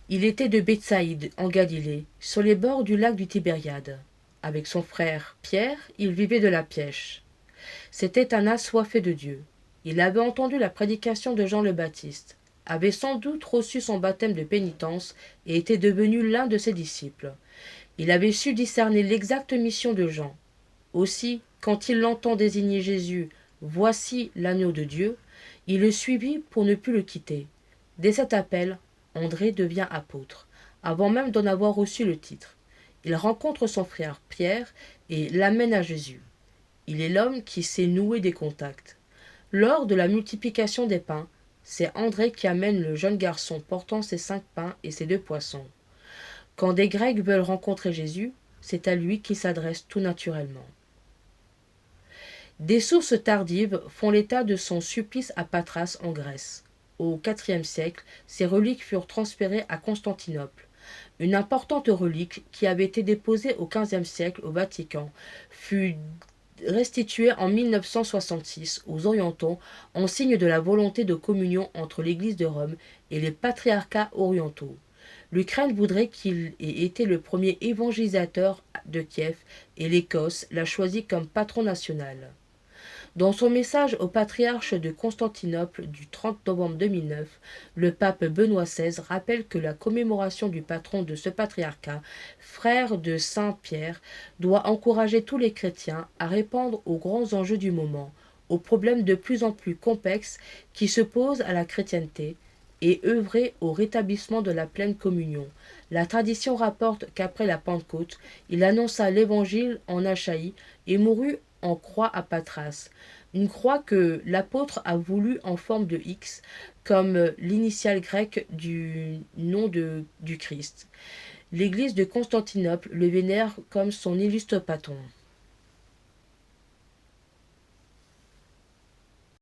Il était de Bethsaïde, en Galilée, sur les bords du lac du Tibériade. Avec son frère Pierre, il vivait de la pêche. C'était un assoiffé de Dieu. Il avait entendu la prédication de Jean le Baptiste, avait sans doute reçu son baptême de pénitence et était devenu l'un de ses disciples. Il avait su discerner l'exacte mission de Jean. Aussi, quand il l'entend désigner Jésus, voici l'agneau de Dieu, il le suivit pour ne plus le quitter. Dès cet appel, André devient apôtre, avant même d'en avoir reçu le titre. Il rencontre son frère Pierre et l'amène à Jésus. Il est l'homme qui sait nouer des contacts. Lors de la multiplication des pains, c'est André qui amène le jeune garçon portant ses 5 pains et ses 2 poissons. Quand des Grecs veulent rencontrer Jésus, c'est à lui qu'ils s'adressent tout naturellement. Des sources tardives font l'état de son supplice à Patras en Grèce. Au IVe siècle, ses reliques furent transférées à Constantinople. Une importante relique qui avait été déposée au XVe siècle au Vatican fut restituée en 1966 aux Orientaux en signe de la volonté de communion entre l'Église de Rome et les patriarcats orientaux. L'Ukraine voudrait qu'il ait été le premier évangélisateur de Kiev et l'Écosse l'a choisi comme patron national. Dans son message au patriarche de Constantinople du 30 novembre 2009, le pape Benoît XVI rappelle que la commémoration du patron de ce patriarcat, frère de Saint Pierre, doit encourager tous les chrétiens à répondre aux grands enjeux du moment, aux problèmes de plus en plus complexes qui se posent à la chrétienté, et œuvrer au rétablissement de la pleine communion. La tradition rapporte qu'après la Pentecôte, il annonça l'évangile en Achaïe et mourut en croix à Patras, une croix que l'apôtre a voulu en forme de X, comme l'initiale grecque du nom du Christ. L'église de Constantinople le vénère comme son illustre patron.